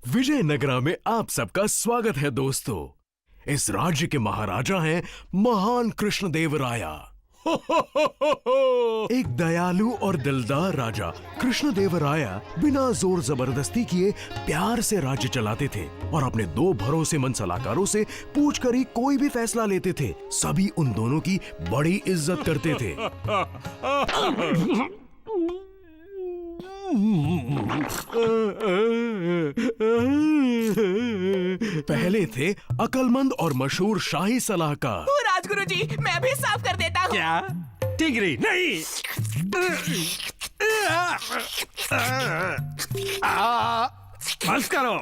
विजयनगरा में आप सबका स्वागत है दोस्तों। इस राज्य के महाराजा हैं महान कृष्णदेवराया। एक दयालु और दिलदार राजा कृष्णदेवराया बिना जोर जबरदस्ती किए प्यार से राज्य चलाते थे और अपने दो भरोसेमंद सलाहकारों से पूछकर ही कोई भी फैसला लेते थे। सभी उन दोनों की बड़ी इज्जत करते थे। पहले थे अकलमंद और मशहूर शाही सलाहकार। राजगुरु जी, मैं भी साफ कर देता हूँ। क्या? टिगरी नहीं। बस करो।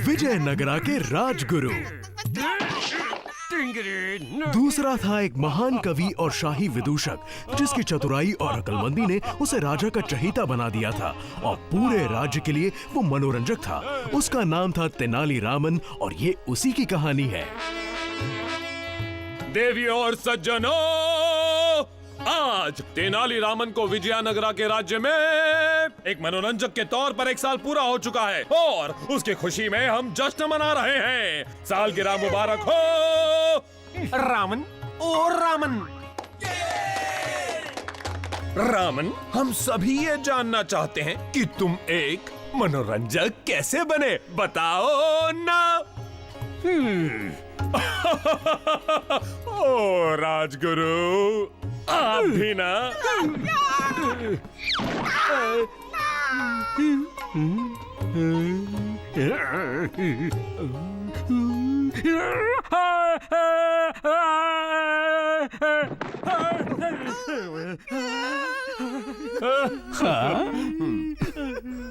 विजयनगरा के राजगुरु। दूसरा था एक महान कवि और शाही विदूषक जिसकी चतुराई और अकलमंदी ने उसे राजा का चहीता बना दिया था और पूरे राज्य के लिए वो मनोरंजक था। उसका नाम था तेनाली रामन और ये उसी की कहानी है। देवियों और सज्जनों, आज तेनाली रामन को विजयनगरा के राज्य में एक मनोरंजक के तौर पर 1 साल पूरा हो चुका है और उसकी खुशी में हम जश्न मना रहे हैं। सालगिरह मुबारक हो। रामन, ओ रामन। रामन, हम सभी ये जानना चाहते हैं कि तुम एक मनोरंजक कैसे बने, बताओ ना। ओ राजगुरु, आप भी ना।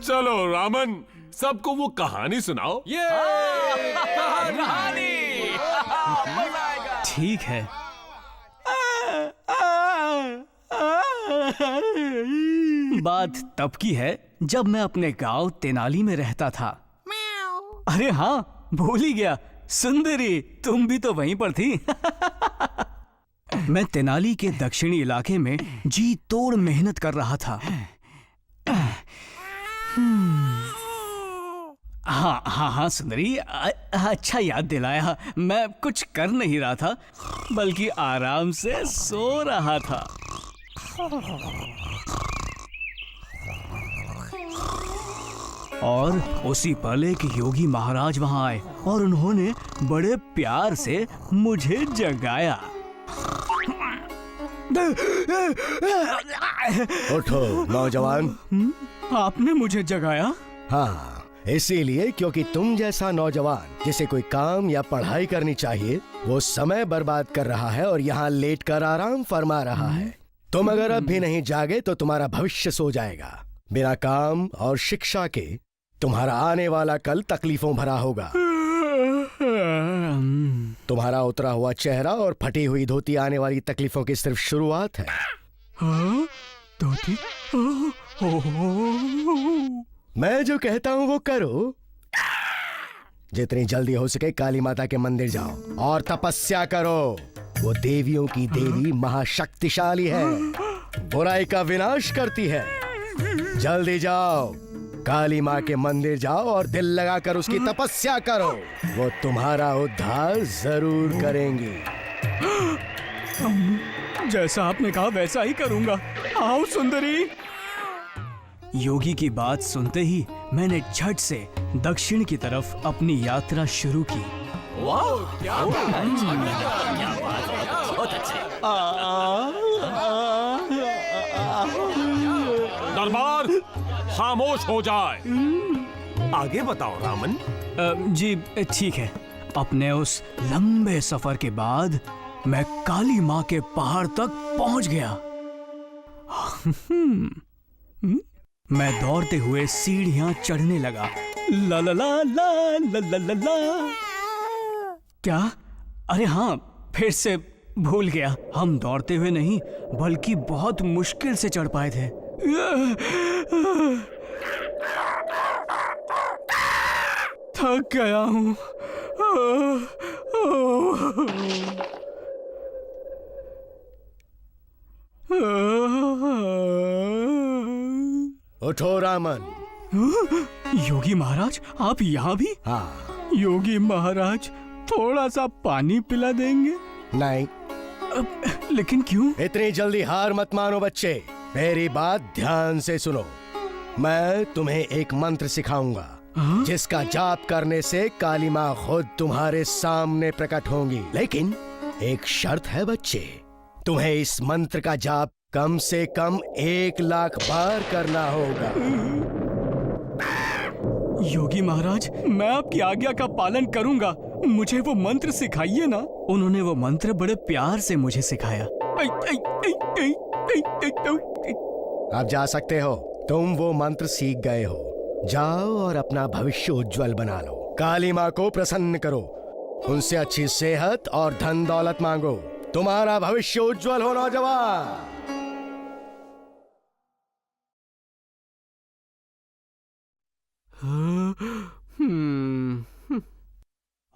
चलो रामन, सबको वो कहानी सुनाओ। ये कहानी। ठीक है। बात तब की है जब मैं अपने गांव तेनाली में रहता था। अरे हाँ, भूल ही गया। सुंदरी, तुम भी तो वहीं पर थी। मैं तेनाली के दक्षिणी इलाके में जी तोड़ मेहनत कर रहा था। हाँ सुंदरी, अच्छा याद दिलाया। मैं कुछ कर नहीं रहा था बल्कि आराम से सो रहा था। और उसी पल एक योगी महाराज वहां आए और उन्होंने बड़े प्यार से मुझे जगाया। उठो नौजवान। आपने मुझे जगाया? हाँ, इसीलिए क्योंकि तुम जैसा नौजवान जिसे कोई काम या पढ़ाई करनी चाहिए वो समय बर्बाद कर रहा है और यहाँ लेटकर आराम फरमा रहा है। तुम अगर अब भी नहीं जागे तो तुम्हारा भविष्य सो जाएगा। बिना काम और शिक्षा के तुम्हारा आने वाला कल तकलीफों भरा होगा। तुम्हारा उतरा हुआ चेहरा और फटी हुई धोती आने वाली तकलीफों की सिर्फ शुरुआत है। धोती? मैं जो कहता हूँ वो करो। जितनी जल्दी हो सके काली माता के मंदिर जाओ और तपस्या करो। वो देवियों की देवी महाशक्तिशाली है, बुराई का विनाश करती है। जल्दी जाओ, काली माँ के मंदिर जाओ और दिल लगाकर उसकी तपस्या करो। वो तुम्हारा उद्धार जरूर करेंगी। जैसा आपने कहा वैसा ही करूंगा। आओ सुंदरी। योगी की बात सुनते ही मैंने झट से दक्षिण की तरफ अपनी यात्रा शुरू की। वाह, क्या बात है। बहुत अच्छे। दरबार खामोश हो जाए। आगे बताओ रामन। जी ठीक है। अपने उस लंबे सफर के बाद मैं काली माँ के पहाड़ तक पहुंच गया। मैं दौड़ते हुए सीढ़ियां चढ़ने लगा। ला ला ला ला ला ला ला ला। क्या? अरे हाँ, फिर से भूल गया। हम दौड़ते हुए नहीं बल्कि बहुत मुश्किल से चढ़ पाए थे। थक गया हूँ। उठो रामन। योगी महाराज, आप यहाँ भी? हाँ। योगी महाराज, थोड़ा सा पानी पिला देंगे? नहीं। लेकिन क्यों? इतनी जल्दी हार मत मानो बच्चे, मेरी बात ध्यान से सुनो। मैं तुम्हें एक मंत्र सिखाऊंगा जिसका जाप करने से काली माँ खुद तुम्हारे सामने प्रकट होंगी। लेकिन एक शर्त है बच्चे, तुम्हें इस मंत्र का जाप कम से कम 1 लाख बार करना होगा। योगी महाराज, मैं आपकी आज्ञा का पालन करूंगा। मुझे वो मंत्र सिखाइए ना। उन्होंने वो मंत्र बड़े प्यार से मुझे सिखाया। आप जा सकते हो, तुम वो मंत्र सीख गए हो। जाओ और अपना भविष्य उज्जवल बना लो। काली माँ को प्रसन्न करो, उनसे अच्छी सेहत और धन दौलत मांगो। तुम्हारा भविष्य उज्जवल हो नौजवान।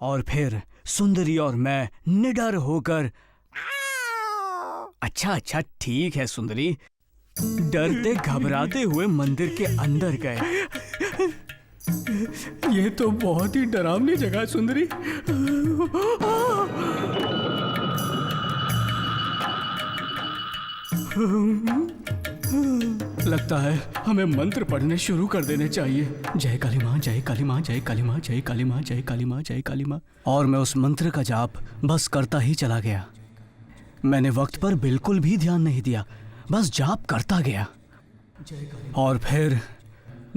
और फिर सुंदरी और मैं निडर होकर, अच्छा ठीक है सुंदरी, डरते घबराते हुए मंदिर के अंदर गए। ये तो बहुत ही डरावनी जगह है सुंदरी। लगता है हमें मंत्र पढ़ने शुरू कर देने चाहिए। जय काली माँ, जय काली माँ, जय काली माँ, जय काली माँ, जय काली माँ, जय काली माँ। और मैं उस मंत्र का जाप बस करता ही चला गया। मैंने वक्त पर बिल्कुल भी ध्यान नहीं दिया, बस जाप करता गया। और फिर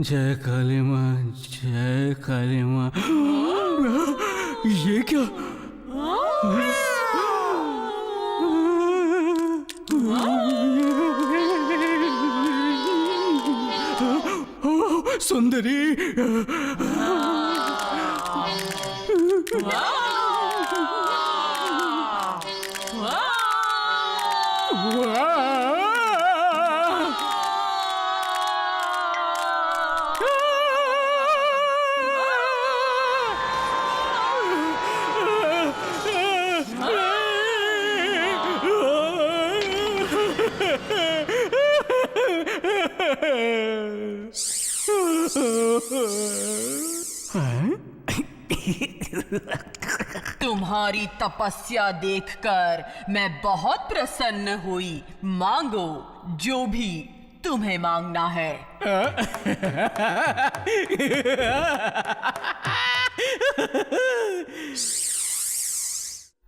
जय काली माँ, जय काली माँ। ये क्या? सुंदरी, तुम्हारी तपस्या देखकर मैं बहुत प्रसन्न हुई। मांगो जो भी तुम्हें मांगना है।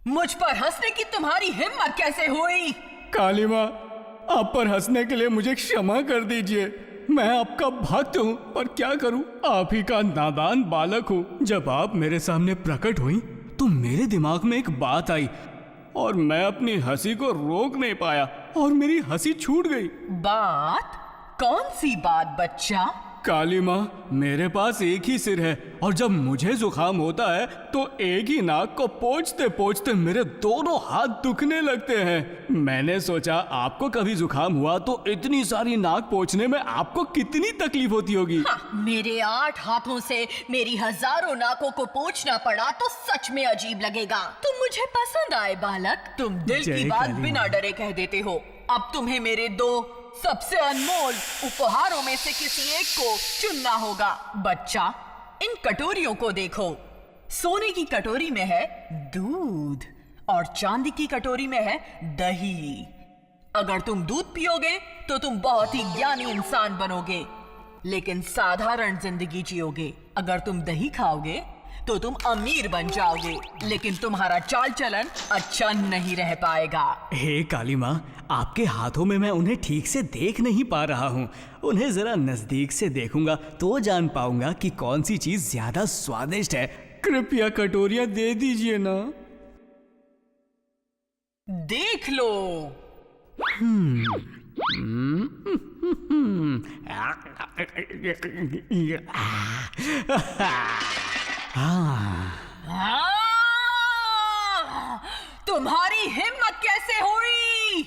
मुझ पर हंसने की तुम्हारी हिम्मत कैसे हुई? काली माँ, आप पर हंसने के लिए मुझे क्षमा कर दीजिए। मैं आपका भक्त हूँ, पर क्या करूँ, आप ही का नादान बालक हूँ। जब आप मेरे सामने प्रकट हुई तो मेरे दिमाग में एक बात आई और मैं अपनी हंसी को रोक नहीं पाया और मेरी हंसी छूट गई। बात? कौन सी बात बच्चा? काली माँ, मेरे पास एक ही सिर है और जब मुझे जुकाम होता है तो एक ही नाक को पोंछते पोंछते मेरे दोनों हाथ दुखने लगते हैं। मैंने सोचा आपको कभी जुकाम हुआ तो इतनी सारी नाक पोंछने में आपको कितनी तकलीफ होती होगी। मेरे 8 हाथों से मेरी हजारों नाकों को पोंछना पड़ा तो सच में अजीब लगेगा। तुम मुझे पसंद आए बालक, तुम दिल की बात बिना डरे कह देते हो। अब तुम्हें मेरे 2 सबसे अनमोल उपहारों में से किसी एक को चुनना होगा। बच्चा, इन कटोरियों को देखो। सोने की कटोरी में है दूध और चांदी की कटोरी में है दही। अगर तुम दूध पियोगे तो तुम बहुत ही ज्ञानी इंसान बनोगे, लेकिन साधारण जिंदगी जियोगे। अगर तुम दही खाओगे तो तुम अमीर बन जाओगे, लेकिन तुम्हारा चाल चलन अच्छा नहीं रह पाएगा। हे काली माँ, आपके हाथों में मैं उन्हें ठीक से देख नहीं पा रहा हूँ। उन्हें जरा नजदीक से देखूंगा तो जान पाऊंगा कि कौन सी चीज ज्यादा स्वादिष्ट है। कृपया कटोरियां दे दीजिए ना। देख लो। तुम्हारी हिम्मत कैसे हुई?